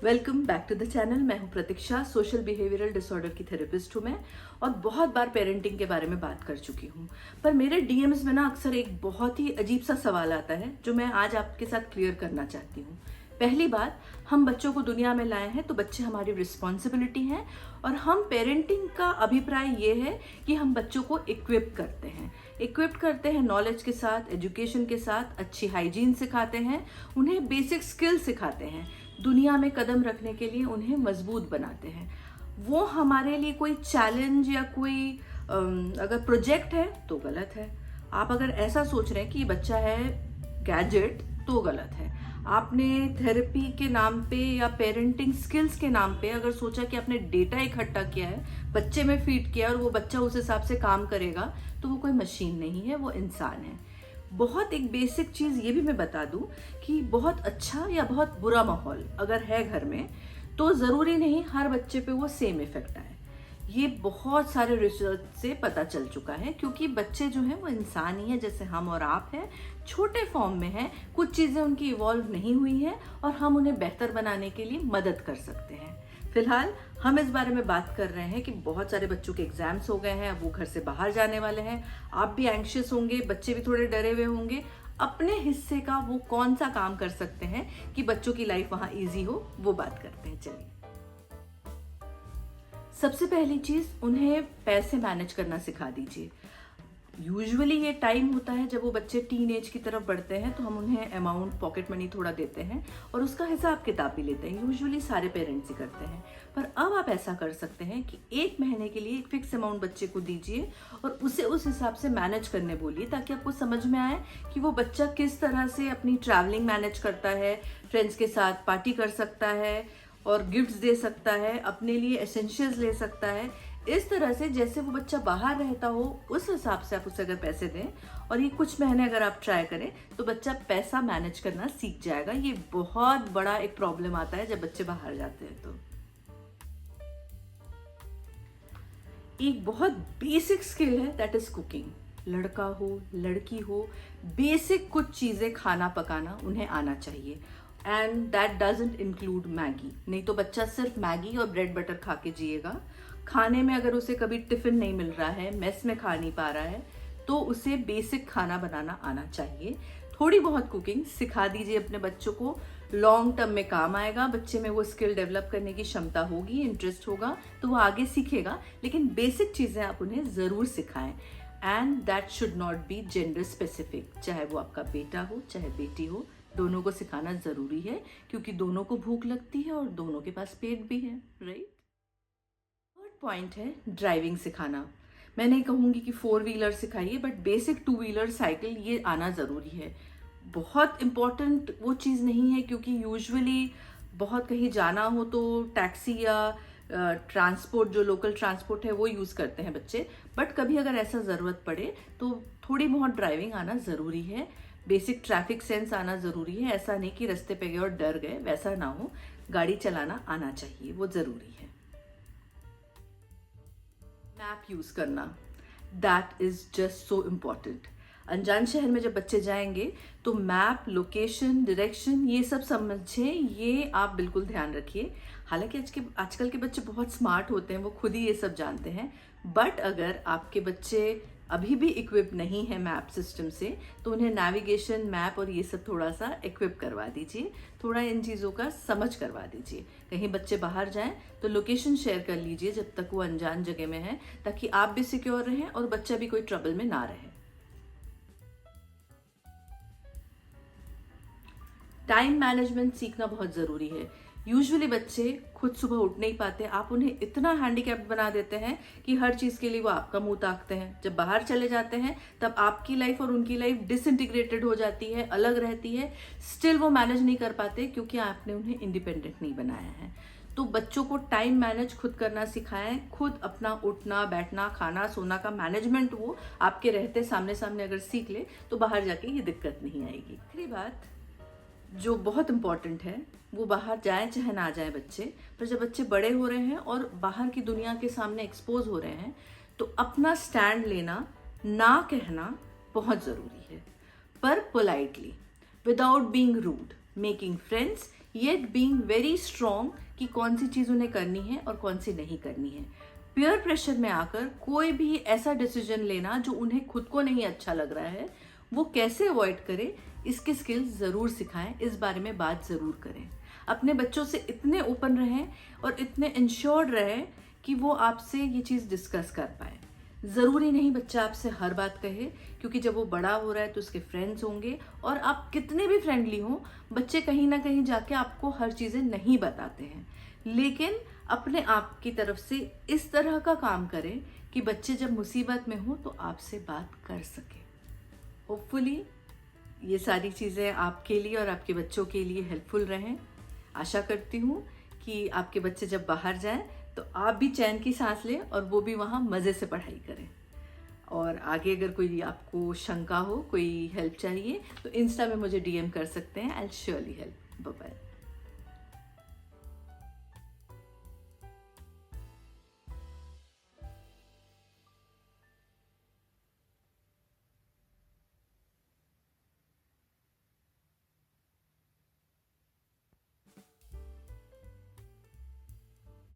Welcome back to the channel. मैं हूं Pratiksha, social behavioural disorder की थेरेपिस्ट हूं मैं, और बहुत बार पेरेंटिंग के बारे में बात कर चुकी हूं। पर मेरे डीएम्स में ना अक्सर एक बहुत ही अजीब सा सवाल आता है जो मैं आज आपके साथ क्लियर करना चाहती हूं। पहली बात, हम बच्चों को दुनिया में लाए हैं तो बच्चे हमारी रिस्पॉन्सिबिलिटी हैं, और हम पेरेंटिंग का अभिप्राय ये है कि हम बच्चों को इक्विप करते हैं नॉलेज के साथ, एजुकेशन के साथ, अच्छी हाइजीन सिखाते हैं, उन्हें बेसिक स्किल सिखाते हैं, दुनिया में कदम रखने के लिए उन्हें मजबूत बनाते हैं। वो हमारे लिए कोई चैलेंज या कोई अगर प्रोजेक्ट है तो गलत है। आप अगर ऐसा सोच रहे हैं कि बच्चा है गैजेट तो गलत है। आपने थेरेपी के नाम पे या पेरेंटिंग स्किल्स के नाम पे अगर सोचा कि आपने डेटा इकट्ठा किया है, बच्चे में फीड किया और वो बच्चा उस हिसाब से काम करेगा, तो वो कोई मशीन नहीं है, वो इंसान है। बहुत एक बेसिक चीज़ ये भी मैं बता दूं कि बहुत अच्छा या बहुत बुरा माहौल अगर है घर में, तो ज़रूरी नहीं हर बच्चे पे वो सेम इफेक्ट आए। ये बहुत सारे रिसर्च से पता चल चुका है, क्योंकि बच्चे जो हैं वो इंसान ही है जैसे हम और आप हैं, छोटे फॉर्म में हैं, कुछ चीज़ें उनकी इवॉल्व नहीं हुई हैं और हम उन्हें बेहतर बनाने के लिए मदद कर सकते हैं। फिलहाल हम इस बारे में बात कर रहे हैं कि बहुत सारे बच्चों के एग्जाम्स हो गए हैं, अब वो घर से बाहर जाने वाले हैं। आप भी एंग्शियस होंगे, बच्चे भी थोड़े डरे हुए होंगे। अपने हिस्से का वो कौन सा काम कर सकते हैं कि बच्चों की लाइफ वहां इजी हो, वो बात करते हैं। चलिए, सबसे पहली चीज, उन्हें पैसे मैनेज करना सिखा दीजिए। यूजुअली ये टाइम होता है जब वो बच्चे टीन एज की तरफ बढ़ते हैं, तो हम उन्हें अमाउंट, पॉकेट मनी थोड़ा देते हैं और उसका हिसाब किताब भी लेते हैं। यूजुअली सारे पेरेंट्स ही करते हैं। पर अब आप ऐसा कर सकते हैं कि एक महीने के लिए एक फिक्स अमाउंट बच्चे को दीजिए और उसे उस हिसाब से मैनेज करने बोलिए, ताकि आपको समझ में आए कि वो बच्चा किस तरह से अपनी ट्रैवलिंग मैनेज करता है, फ्रेंड्स के साथ पार्टी कर सकता है और गिफ्ट्स दे सकता है, अपने लिए एसेंशियल्स ले सकता है। इस तरह से जैसे वो बच्चा बाहर रहता हो, उस हिसाब से आप उसे अगर पैसे दें और ये कुछ महीने अगर आप ट्राई करें, तो बच्चा पैसा मैनेज करना सीख जाएगा। ये बहुत बड़ा एक प्रॉब्लम आता है जब बच्चे बाहर जाते हैं। तो एक बहुत बेसिक स्किल है, दैट इज कुकिंग। लड़का हो लड़की हो, बेसिक कुछ चीजें खाना पकाना उन्हें आना चाहिए। And that doesn't include Maggi. नहीं तो बच्चा सिर्फ मैगी और ब्रेड बटर खा के जिएगा। खाने में अगर उसे कभी टिफिन नहीं मिल रहा है, मेस में खा नहीं पा रहा है, तो उसे बेसिक खाना बनाना आना चाहिए। थोड़ी बहुत कुकिंग सिखा दीजिए अपने बच्चों को, लॉन्ग टर्म में काम आएगा। बच्चे में वो स्किल डेवलप करने की क्षमता होगी, इंटरेस्ट होगा, तो वो आगे सीखेगा। लेकिन बेसिक चीजें आप उन्हें जरूर सिखाएं, and that should not be gender specific. चाहे वो आपका बेटा हो चाहे बेटी हो, दोनों को सिखाना जरूरी है, क्योंकि दोनों को भूख लगती है और दोनों के पास पेट भी है, राइट। थर्ड पॉइंट है ड्राइविंग सिखाना। मैं नहीं कहूंगी कि 4 व्हीलर सिखाइए, बट बेसिक 2 व्हीलर साइकिल ये आना जरूरी है। बहुत इंपॉर्टेंट वो चीज़ नहीं है, क्योंकि यूजुअली बहुत कहीं जाना हो तो टैक्सी या ट्रांसपोर्ट, जो लोकल ट्रांसपोर्ट है, वो यूज़ करते हैं बच्चे। बट कभी अगर ऐसा ज़रूरत पड़े तो थोड़ी बहुत ड्राइविंग आना ज़रूरी है। बेसिक ट्रैफिक सेंस आना ज़रूरी है। ऐसा नहीं कि रास्ते पे गए और डर गए, वैसा ना हो। गाड़ी चलाना आना चाहिए, वो ज़रूरी है। मैप यूज करना, that is just so important. अनजान शहर में जब बच्चे जाएंगे तो मैप, लोकेशन, डायरेक्शन, ये सब समझें, ये आप बिल्कुल ध्यान रखिए। हालांकि आजकल के बच्चे बहुत स्मार्ट होते हैं, वो खुद ही ये सब जानते हैं। बट अगर आपके बच्चे अभी भी इक्विप नहीं है मैप सिस्टम से, तो उन्हें नेविगेशन, मैप और ये सब थोड़ा सा इक्विप करवा दीजिए, थोड़ा इन चीज़ों का समझ करवा दीजिए। कहीं बच्चे बाहर जाएं तो लोकेशन शेयर कर लीजिए जब तक वो अनजान जगह में है, ताकि आप भी सिक्योर रहें और बच्चा भी कोई ट्रबल में ना रहे। टाइम मैनेजमेंट सीखना बहुत ज़रूरी है। यूजुअली बच्चे खुद सुबह उठ नहीं पाते, आप उन्हें इतना हैंडीकैप्ड बना देते हैं कि हर चीज़ के लिए वो आपका मुंह ताकते हैं। जब बाहर चले जाते हैं तब आपकी लाइफ और उनकी लाइफ डिसइंटीग्रेटेड हो जाती है, अलग रहती है। स्टिल वो मैनेज नहीं कर पाते, क्योंकि आपने उन्हें इंडिपेंडेंट नहीं बनाया है। तो बच्चों को टाइम मैनेज खुद करना सिखाएं। खुद अपना उठना, बैठना, खाना, सोना का मैनेजमेंट वो आपके रहते सामने सामने अगर सीख ले, तो बाहर जाके ये दिक्कत नहीं आएगी। आखिरी बात जो बहुत इंपॉर्टेंट है, वो बाहर जाए चाहे ना जाए बच्चे, पर जब बच्चे बड़े हो रहे हैं और बाहर की दुनिया के सामने एक्सपोज हो रहे हैं, तो अपना स्टैंड लेना, ना कहना बहुत ज़रूरी है, पर politely, without being rude, making friends, yet being very strong कि कौन सी चीज़ उन्हें करनी है और कौन सी नहीं करनी है। पीयर प्रेशर में आकर कोई भी ऐसा डिसीजन लेना जो उन्हें खुद को नहीं अच्छा लग रहा है, वो कैसे अवॉइड करें, इसके स्किल्स ज़रूर सिखाएं, इस बारे में बात ज़रूर करें। अपने बच्चों से इतने ओपन रहें और इतने इंश्योर्ड रहें कि वो आपसे ये चीज़ डिस्कस कर पाए। ज़रूरी नहीं बच्चा आपसे हर बात कहे, क्योंकि जब वो बड़ा हो रहा है तो उसके फ्रेंड्स होंगे, और आप कितने भी फ्रेंडली हों, बच्चे कहीं ना कहीं जाके आपको हर चीज़ें नहीं बताते हैं। लेकिन अपने आप की तरफ से इस तरह का काम करें कि बच्चे जब मुसीबत में हो तो आपसे बात कर सके। होपफुली ये सारी चीज़ें आपके लिए और आपके बच्चों के लिए हेल्पफुल रहें। आशा करती हूँ कि आपके बच्चे जब बाहर जाएं तो आप भी चैन की सांस लें और वो भी वहाँ मज़े से पढ़ाई करें। और आगे अगर कोई आपको शंका हो, कोई हेल्प चाहिए, तो इंस्टा में मुझे डीएम कर सकते हैं। I will surely help. Bye bye.